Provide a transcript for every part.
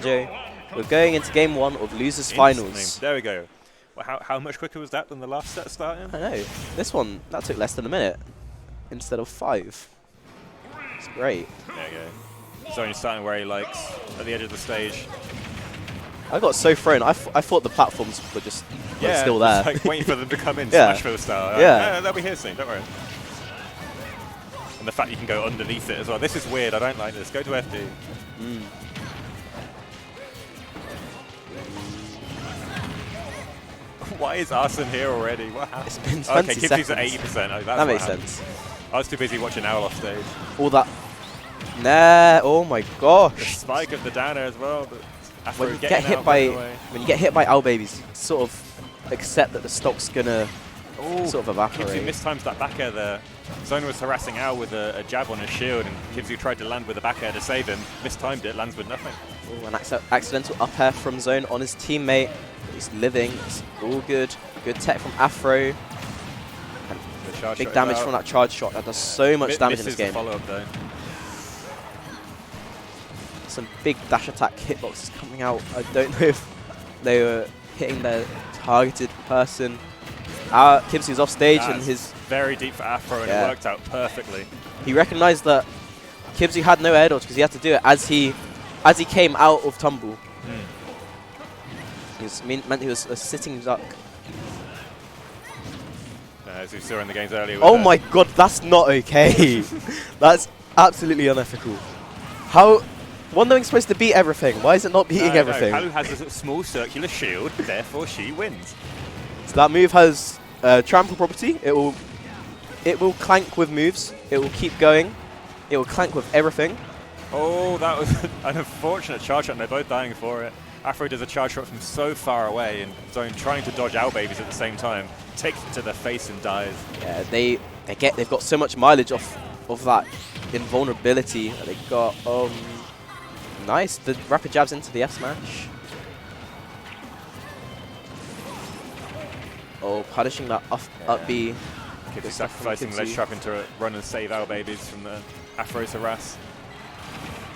We're going into game 1 of losers finals. There we go. Well, how much quicker was that than the last set starting? I know. This one, that took less than a minute instead of 5. It's great. There you go. Zone starting where he likes, at the edge of the stage. I got so thrown. I thought the platforms were just still there. Like waiting for them to come in, Yeah. smash for the style. Yeah. They'll be here soon, don't worry. And the fact you can go underneath it as well. This is weird, I don't like this. Go to FD. Why is Arson here already? What happened? It's been 20 okay, seconds. Kibzu's at 80%. Oh, That makes sense. I was too busy watching Owl off stage. All that. Nah. Oh my The gosh. spike of the downer as well. But Afro When you getting get hit out by right away. OwlBBs, sort of accept that the stock's gonna sort of Kibzu evaporate. mistimes that back air there. Zone was harassing Owl with a jab on his shield, and Kibzu tried to land with a back air to save him. Mistimed it, lands with nothing. Ooh, an accidental up air from Zone on his teammate. He's living. It's all good. Good tech from Afro. Big damage from that charge shot. That does so much damage in this game. Follow-up though. Some big dash attack hitboxes coming out. I don't know if they were hitting their targeted person. Kibzu's off stage and his very deep for Afro, and it worked out perfectly. He recognized that Kibzu had no air dodge because he had to do it as he came out of tumble. It meant he was a sitting duck. As we saw in the games earlier. Oh my god, that's not okay. That's absolutely unethical. How Wondering supposed to beat everything. Why is it not beating everything? Halu has a small circular shield, therefore she wins. So that move has trample property. It will clank with moves. It will keep going. It will clank with everything. Oh, that was an unfortunate charge shot, and they're both dying for it. Afro does a charge shot from so far away, and Zone trying to dodge OwlBBs at the same time, takes it to the face and dies. Yeah, they've got so much mileage off that invulnerability that they got. Nice, the rapid jabs into the F smash. Oh, punishing that up B. Kibzu sacrificing ledge trap into a run and save OwlBBs from the Afro's harass.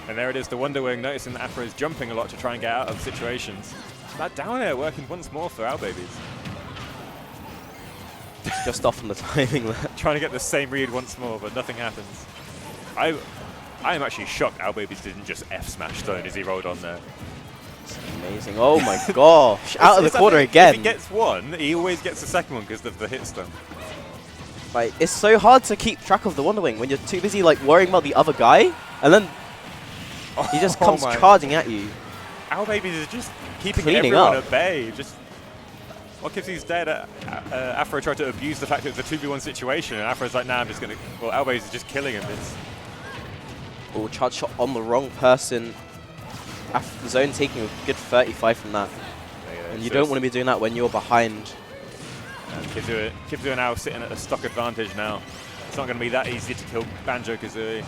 And there it is, the Wonder Wing, noticing that Afro is jumping a lot to try and get out of situations. That down air working once more for OwlBBs. Just off on the timing there. Trying to get the same read once more, but nothing happens. I am actually shocked OwlBBs didn't just F smash Zone as he rolled on there. It's amazing. Oh my gosh. Out of the corner again. If he gets one, he always gets the second one because of the hit stun. Like, it's so hard to keep track of the Wonder Wing when you're too busy like worrying about the other guy, and then he just comes charging at you. OwlBBs is just keeping Cleaning everyone up. at bay. Just what Kibzu's dead. Afro tried to abuse the fact that it's a 2v1 situation, and Afro's like, nah, I'm just gonna. Well, OwlBBs is just killing him. Oh, charge shot on the wrong person. Zone taking a good 35 from that. And you don't want to be doing that when you're behind. Kibzu and Owl sitting at a stock advantage now. It's not going to be that easy to kill Banjo-Kazooie.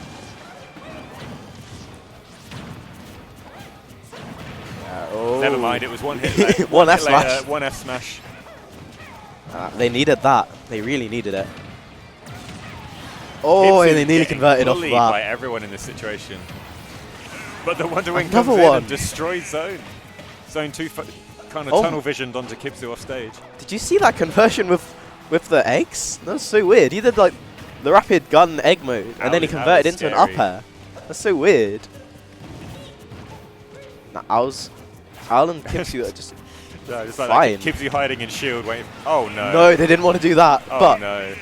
Never mind, it was one hit. One F smash. One F smash. They needed that. They really needed it. Oh, and they nearly converted off of that. By everyone in this situation. But the Wonder Wing Another comes in one. and destroys Zone. Zone 2 kind of tunnel visioned onto Kibzu off stage. Did you see that conversion with the eggs? That was so weird. He did like the rapid gun egg mode, and then he converted into an up air. That's so weird. Nah, Owl and Kibzu are just just like fine. Kibzu hiding in shield, waiting. Oh no. No, they didn't want to do that. Oh but no.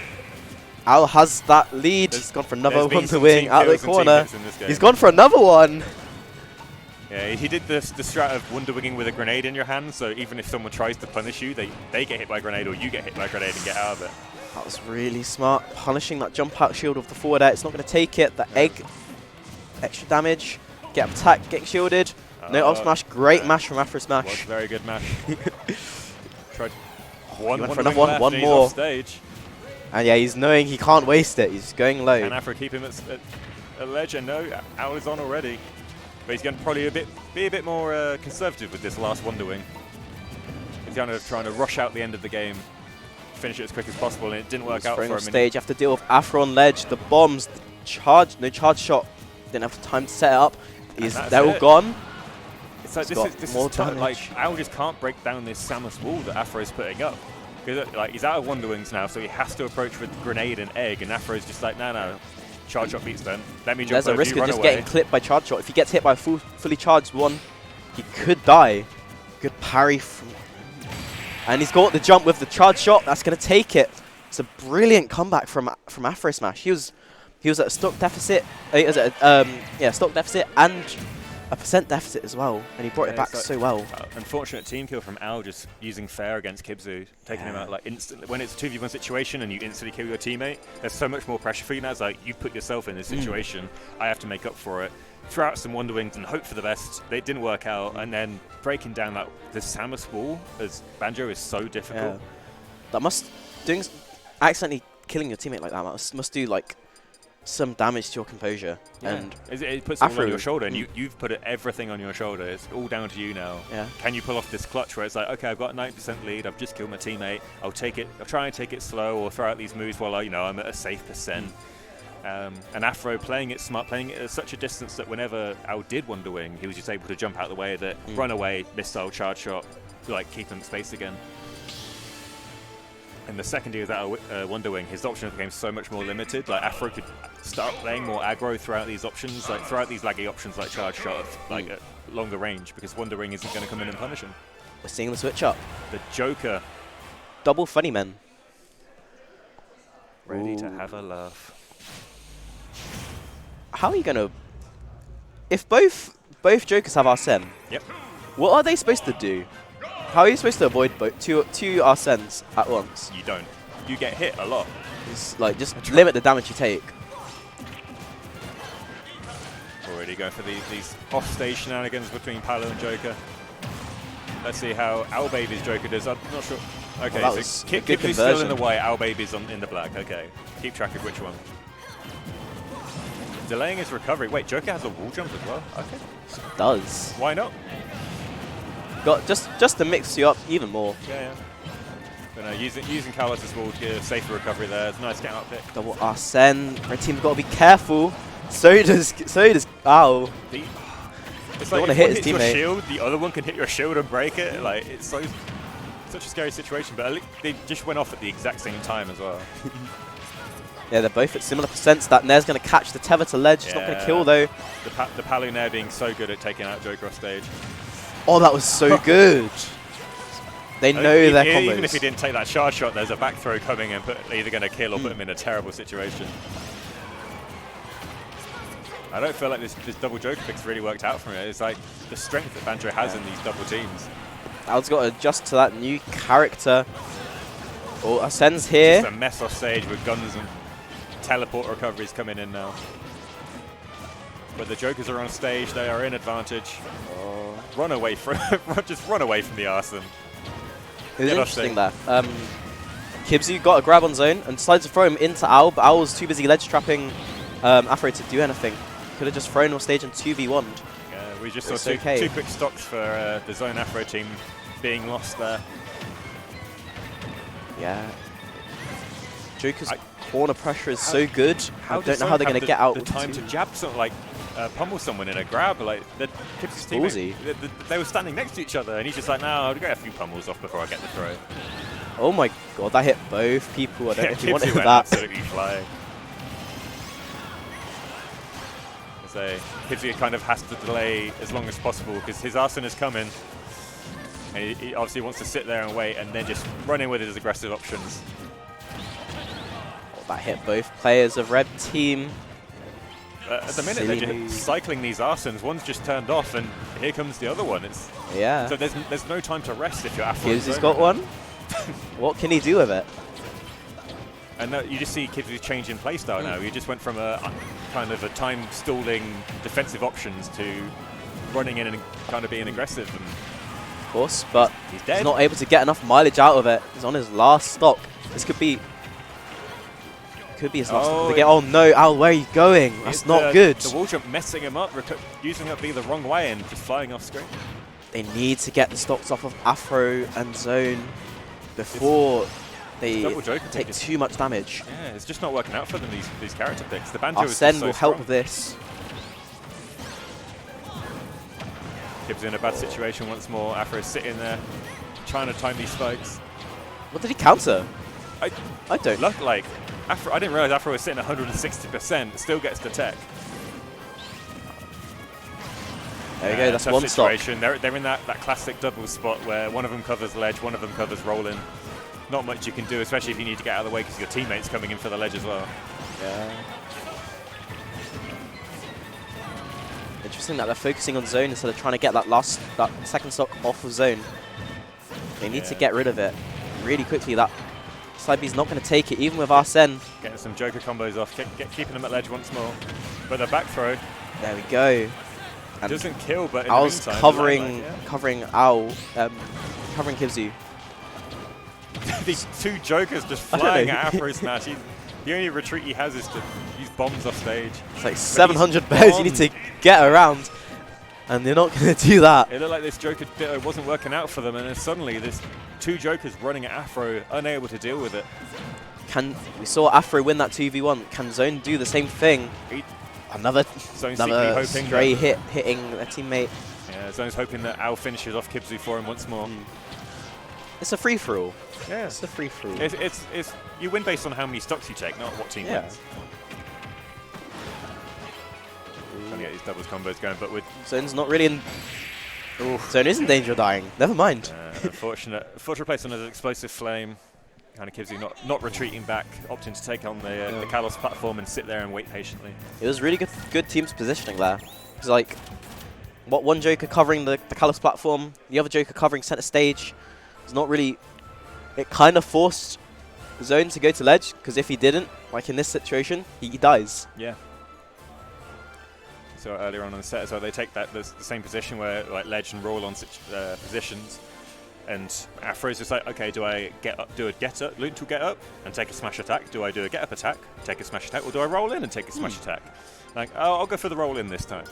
Owl has that lead. He's gone for another Wonder Wing out of the corner. He's gone gone for another one. Yeah, he did the strat of Wonder Winging with a grenade in your hand, so even if someone tries to punish you, they get hit by a grenade, or you get hit by a grenade and get out of it. That was really smart. Punishing that jump out shield with the forward air. It's not going to take it. The egg, extra damage. Get up attack, getting shielded. No up smash. Great mash from Afro Smash. Was very good mash. Tried one more. Off stage. And yeah, he's knowing he can't waste it. He's going low. And Afro keep him at a ledge, and no, Owl is on already. But he's going to probably be a bit more conservative with this last Wonder Wing. He's kind of trying to rush out the end of the game, finish it as quick as possible, and it didn't work out for him. Stage, you have to deal with Afro on ledge, the bombs, the charge, no charge shot. Didn't have time to set it up. They're all gone. So this is tough. Like, Owl just can't break down this Samus wall that Afro's putting up. Because like, he's out of Wonder Wings now, so he has to approach with Grenade and Egg, and Afro's just like, no. Charge shot beats them. Let me jump. There's a risk of just getting clipped by charge shot. If he gets hit by a fully charged one, he could die. Good parry from... And he's got the jump with the charge shot. That's going to take it. It's a brilliant comeback from Afro Smash. He was at a stock deficit. He was at stock deficit and a % deficit as well, and he brought it back so well. Unfortunate team kill from Al, just using fair against Kibzu, taking him out like instantly. When it's a 2v1 situation and you instantly kill your teammate, there's so much more pressure for you now. It's like, you put yourself in this situation, I have to make up for it. Throw out some Wonder Wings and hope for the best. They didn't work out, and then breaking down the Samus wall as Banjo is so difficult. Yeah. That accidentally killing your teammate like that must do like some damage to your composure. Yeah. And it puts it all on your shoulder, and you've put everything on your shoulder. It's all down to you now. Yeah. Can you pull off this clutch where it's like, okay, I've got a 90% lead, I've just killed my teammate, I'll try and take it slow, or throw out these moves while I'm at a safe %. And Afro playing it smart, playing it at such a distance that whenever Al did Wonder Wing, he was just able to jump out the way, that run away, missile, charge shot, like keep him in space again. And the second he was out of Wonder Wing, his options became so much more limited. Like, Afro could start playing more aggro throughout these options, like throughout these laggy options like charge shot, like at longer range, because Wonder Wing isn't going to come in and punish him. We're seeing the switch up. The Joker. Double funny men. Ready to have a laugh. How are you going to... If both Jokers have Arsene, what are they supposed to do? How are you supposed to avoid two Arsenes at once? You don't. You get hit a lot. It's like, just limit the damage you take. Already going for these off-stage shenanigans between Paolo and Joker. Let's see how OwlBBs Joker does. I'm not sure. Okay, well, so Kibzu's still in the white, OwlBBs in the black. Okay, keep track of which one. Delaying his recovery. Wait, Joker has a wall jump as well? Okay. It does. Why not? Got just to mix you up even more. Yeah. But no, using Carlos's wall to get a safer recovery there. It's a nice get out pick. Double Arsene. Red team's got to be careful. So does Owl. It's like, want to hit his teammate. Your shield, the other one can hit your shield and break it. Like, it's such a scary situation. But at least they just went off at the exact same time as well. Yeah, they're both at similar percents. That Nair's going to catch the tether to ledge. It's not going to kill though. The Palu Nair being so good at taking out Joker off stage. Oh, that was so good. They know their combos. Even if he didn't take that charge shot, there's a back throw coming and either going to kill or put him in a terrible situation. I don't feel like this double Joker pick's really worked out for me. It's like the strength that Banjo has in these double teams. Al's got to adjust to that new character. Oh, Arsene's here. Just a mess off stage with guns and teleport recoveries coming in now. But the Jokers are on stage, they are in advantage. Run away from just run away from the Arsene. It was interesting there. Kibzu got a grab on zone and decided to throw him into Owl, but Owl was too busy ledge trapping Afro to do anything. Could have just thrown off stage and 2v1'd. Yeah, we just saw two quick stocks for the zone Afro team being lost there. Yeah. Joker's corner pressure is so good. I don't know how they're going to get out. The time to jab something like pummel someone in a grab. Like the teammate, they were standing next to each other, and he's just like, "No, I'll get a few pummels off before I get the throw." Oh my god, that hit both people. I don't know if you wanted that. Absolutely flying. So Kibzu kind of has to delay as long as possible because his Arsene is coming. And he obviously wants to sit there and wait and then just run in with his aggressive options. Oh, that hit both players of Red Team. At the minute, they're just cycling these Arsenes. One's just turned off, and here comes the other one. So there's no time to rest if you're Afro. Kibzu's got one. What can he do with it? And you just see Kibzu changing playstyle now. He just went from a kind of a time stalling defensive options to running in and kind of being aggressive. And of course, but he's not able to get enough mileage out of it. He's on his last stock. This could be his last stock. Oh no, Owl, where are you going? That's not good. The wall jump messing him up, using it being the wrong way and just flying off screen. They need to get the stocks off of Afro and Zone before they take too much damage. Yeah, it's just not working out for them, these character picks. The Banjo Arsene is so will help with this. Kibzu in a bad situation once more. Afro is sitting there, trying to time these spikes. What did he counter? I don't. Look like Afro. I didn't realize Afro was sitting 160%. Still gets the tech. There you go. That's one stop. They're in that classic double spot where one of them covers ledge, one of them covers rolling. Not much you can do, especially if you need to get out of the way because your teammate's coming in for the ledge as well. Yeah. Interesting that they're focusing on zone instead of trying to get that second stock off of zone. They need to get rid of it really quickly. That side B's not going to take it, even with Arsene. Getting some Joker combos off, keeping them at ledge once more. But the back throw. There we go. And doesn't kill, but in Owl's the meantime, covering Owl, covering Kibzu. These two Jokers just flying at Afro Smash. The only retreat he has is to use bombs off stage. It's like 700 bears you need to get around, and they're not going to do that. It looked like this Joker wasn't working out for them, and then suddenly there's two Jokers running at Afro, unable to deal with it. We saw Afro win that 2v1. Can Zone do the same thing? Another stray hit hitting a teammate. Yeah, Zone's hoping that Owl finishes off Kibzu for him once more. It's a free-for-all. Yeah, it's a free-for-all. It's you win based on how many stocks you take, not what team wins. Trying to get these doubles combos going, but with Zone's not really in. Zone is in danger of dying. Never mind. Unfortunate place on an explosive flame. Kind of Kibzu not retreating back, opting to take on the Kalos platform and sit there and wait patiently. It was really good team's positioning there. It's like one Joker covering the Kalos platform, the other Joker covering center stage. It's not really. It kind of forced Zone to go to ledge, because if he didn't, like in this situation, he dies. Yeah. So earlier on in the set as well, they take the same position where like ledge and roll on positions. And Afro's just like, okay, do I do a get up, loot to get up and take a smash attack? Do I do a get up attack, take a smash attack, or do I roll in and take a smash attack? Like, oh, I'll go for the roll in this time.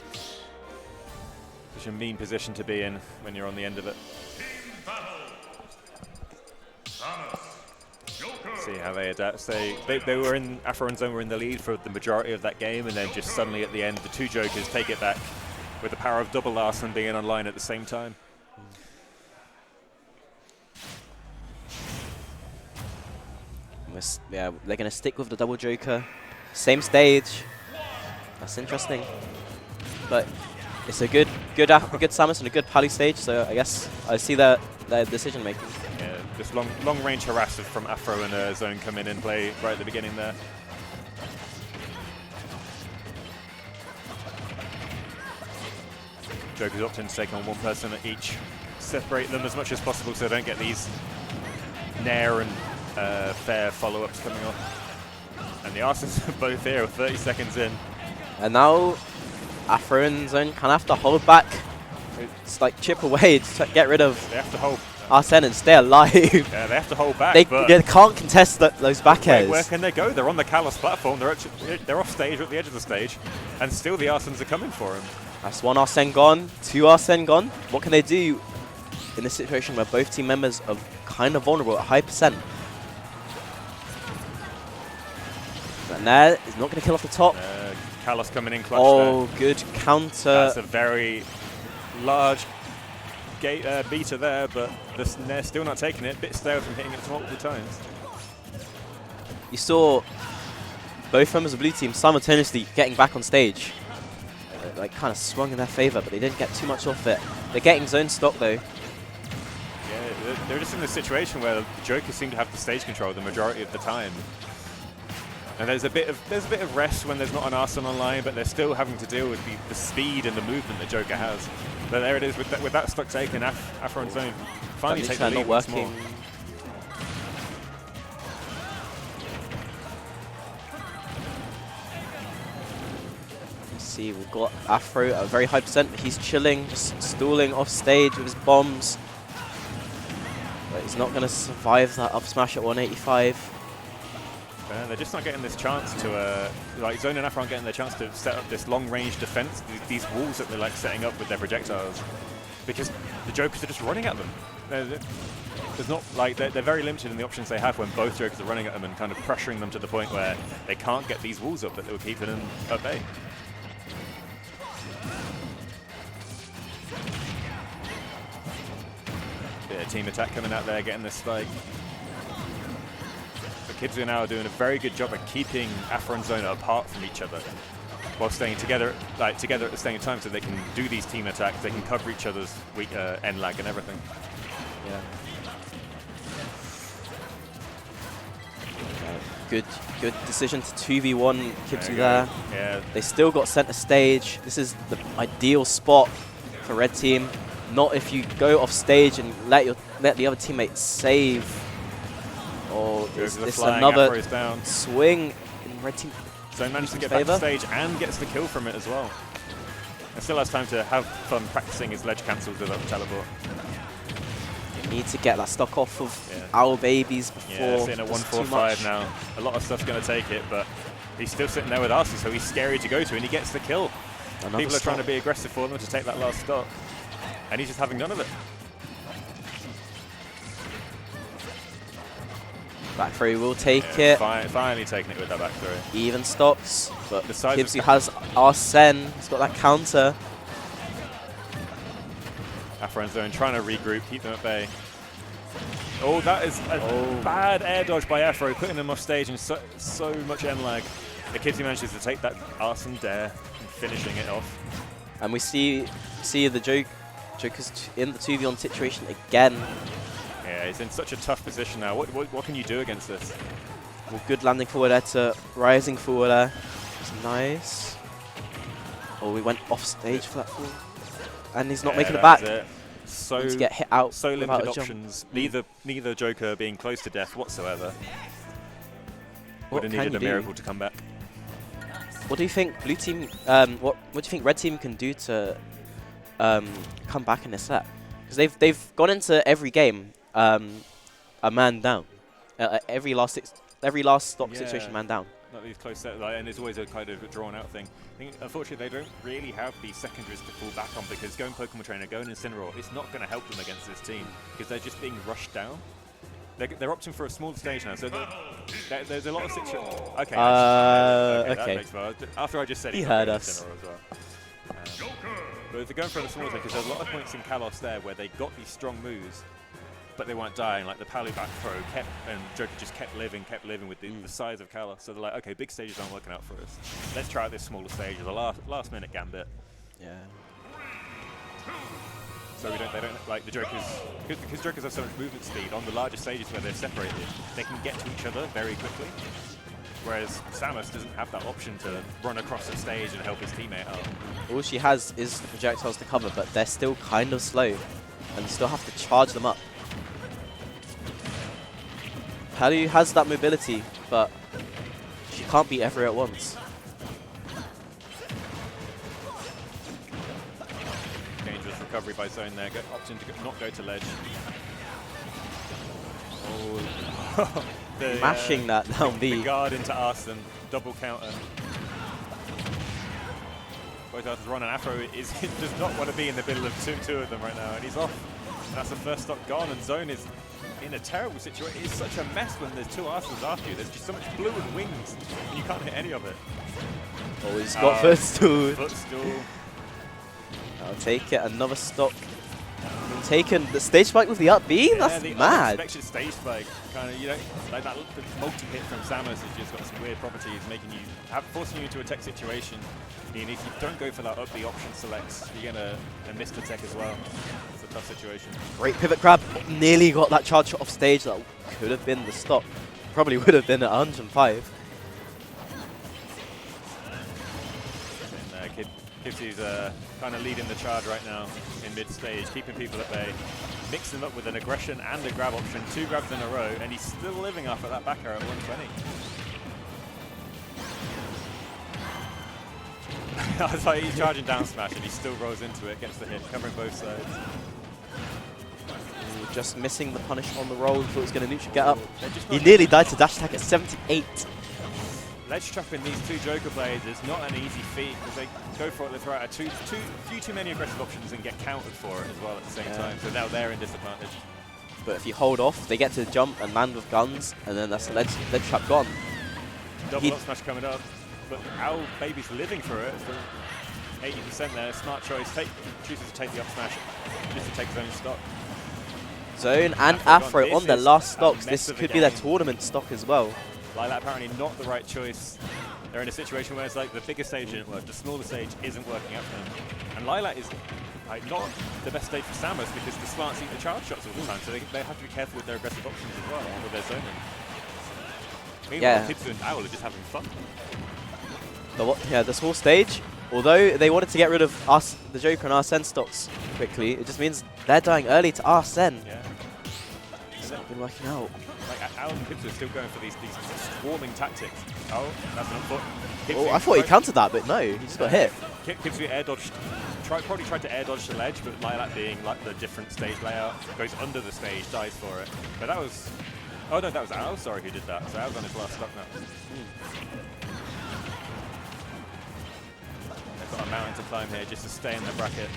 Such a mean position to be in when you're on the end of it. See how they adapt. They were in Afro and Zone were in the lead for the majority of that game, and then just suddenly at the end, the two Jokers take it back with the power of double Larson being online at the same time. Yeah, they're going to stick with the double Joker. Same stage. That's interesting. But it's a good Samus and a good Pally stage, so I guess I see their decision making. Yeah, this long range harass from Afro and Zone come in and play right at the beginning there. Joker's opting to take on one person at each. Separate them as much as possible so they don't get these Nair and fair follow-ups coming off. And the Arsons are both here, 30 seconds in. And now Afro and Zone kind of have to hold back. It's like chip away to get rid of Arsene and stay alive. Yeah, they have to hold back. They can't contest those back airs. Where can they go? They're on the Kalos platform. They're off stage, or at the edge of the stage, and still the Arsons are coming for him. That's one Arsene gone, two Arsene gone. What can they do in this situation where both team members are kind of vulnerable at high percent? And there is not going to kill off the top. Kalos coming in clutch. Oh, good counter. That's a very large beater there, but they're still not taking it. Bit stale from hitting it multiple times. You saw both members of the blue team simultaneously getting back on stage. Like kind of swung in their favor, but they didn't get too much off it. They're getting zone stock though. Yeah, they're just in this situation where the Jokers seem to have the stage control the majority of the time. And there's a bit of rest when there's not an Arsene online, but they're still having to deal with the speed and the movement that Joker has. But there it is with that stock taken, Afro and Zone finally take the lead once more. See, we've got Afro at a very high percent, but he's chilling, just stalling off stage with his bombs. But he's not going to survive that up smash at 185. They're just not getting this chance to, like Zone and Afro aren't getting their chance to set up this long-range defense, these walls that they're like setting up with their projectiles, because the Jokers are just running at them. There's not like they're very limited in the options they have when both Jokers are running at them and kind of pressuring them to the point where they can't get these walls up that they were keeping them at bay. Bit of team attack coming out there, getting the spike. But Kibzu now are doing a very good job of keeping Afro and Zona apart from each other, while staying together, together at the same time, so they can do these team attacks. They can cover each other's weak end lag and everything. Yeah. Good decision to 2v1 Kibzu there. Yeah. They still got center stage. This is the ideal spot for red team. Not if you go off stage and let the other teammate save. Or is this another swing in red team? So he managed to get back to stage and gets the kill from it as well. And still has time to have fun practicing his ledge cancels without the teleport. Need to get that stock off of OwlBBs before. Yeah, sitting at 145 now. A lot of stuff's going to take it, but he's still sitting there with Arcee, so he's scary to go to, and he gets the kill. People are trying to be aggressive for them to take that last stock, and he's just having none of it. Back throw will take it. Finally taking it with that back throw. Even stocks, but Kibzu has Arsene. He's got that counter. Afro and Zone trying to regroup, keep them at bay. Oh, that is a bad air dodge by Afro, putting them off stage and so much end lag. The Kibzu manages to take that Arsene dare and finishing it off. And we see the Joker's in the 2v1 situation again. Yeah, he's in such a tough position now. What can you do against this? Well, good landing forward there to rising forward there. It's nice. Oh, we went off stage for that fall. And he's not making it back. So to get hit out. So limited options. Neither Joker being close to death whatsoever. Would have needed a miracle to come back. What do you think blue team? What do you think red team can do to come back in this set? Because they've gone into every game a man down. Every last stock situation man down. Not these close sets, and there's always a kind of drawn-out thing. I think, unfortunately, they don't really have these secondaries to fall back on, because going Pokemon Trainer, going Incineroar, it's not going to help them against this team, because they're just being rushed down. They're opting for a smaller stage now, so there's a lot of situations. Okay. That makes sense. After I just said he heard us. As well. But if they're going for a smaller stage, because there's a lot of points in Kalos there where they got these strong moves, but they weren't dying. Like the Pally back throw and Joker just kept living with the size of Kalos. So they're like, okay, big stages aren't working out for us. Let's try out this smaller stage as a last minute gambit. Yeah. So they don't like the Jokers, because Jokers have so much movement speed on the larger stages where they're separated, they can get to each other very quickly. Whereas Samus doesn't have that option to run across the stage and help his teammate out. All she has is projectiles to cover, but they're still kind of slow, and you still have to charge them up. Pally has that mobility, but she can't beat everyone at once. Dangerous recovery by Zone there, opting to not go to ledge. Oh. Mashing that down B. The guard into Arsene, double counter. Both Arthur's run and Afro does not want to be in the middle of two of them right now, and he's off. And that's the first stock gone, and Zone is in a terrible situation. It's such a mess when there's two Arsenes after you. There's just so much blue and wings, and you can't hit any of it. Oh, he's got footstool. Footstool. I'll take it. Another stock. Taken the stage spike with the up B? That's the mad. Unexpected stage spike, kind of, you know, like that multi-hit from Samus has just got some weird properties, making you, forcing you into a tech situation. And if you don't go for that up B option selects, you're gonna miss the tech as well. It's a tough situation. Great pivot grab. Nearly got that charge shot off stage. That could have been the stop. Probably would have been at 105. And Kibzu's kind of leading the charge right now in mid-stage, keeping people at bay, mixing them up with an aggression and a grab option, 2 grabs in a row, and he's still living off at that back air at 120. I was like, he's charging down smash and he still rolls into it, gets the hit, covering both sides. Ooh, just missing the punish on the roll, thought he was going to neutral get up. He nearly died to dash attack at 78. Ledge trapping these two Joker players is not an easy feat, because they go for it, they throw out few too many aggressive options and get countered for it as well at the same time. So now they're in disadvantage. But if you hold off, they get to jump and land with guns, and then that's the ledge trap gone. Double up smash coming up, but OwlBBs living for it. 80% there, smart choice. Chooses to take the up smash just to take his own stock. Zone and Afro on their last stocks. This could be their tournament stock as well. Lilac apparently not the right choice. They're in a situation where it's like the bigger stage didn't work, the smaller stage isn't working out for them. And Lilac is like not the best stage for Samus because the slants eat the charge shots all the time, so they have to be careful with their aggressive options as well, with their zoning. Meanwhile, Kibzu and Owl are just having fun. Yeah, this whole stage, although they wanted to get rid of us, the Joker and Arsene stocks quickly, it just means they're dying early to Arsene. Yeah. It's not been working out. Like Owl and Kibzu are still going for these swarming tactics. Oh, that's an unfoot. Oh, I thought he countered that, but no, he just got hit. Kibzu air dodged, probably tried to air dodge the ledge, but Lilac being like the different stage layout, goes under the stage, dies for it. But that was, oh no, that was Owl, sorry, who did that. So Owl's on his last stock now. They've got a mountain to climb here just to stay in the bracket.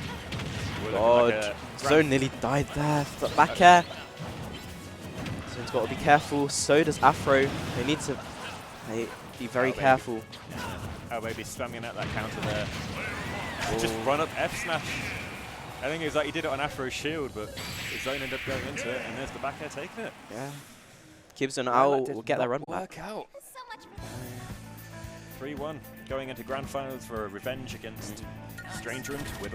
God, Zone nearly died there. Back air. Zone's got to be careful, so does Afro. They need to be very careful. OwlBBs spamming out that counter there. Just run up F smash. I think it was like he did it on Afro's shield, but the Zone ended up going into it, and there's the back air taking it. Yeah. Kibzu and Owl will get their run back. 3-1, going into grand finals for a revenge against Stranger and Twiddle.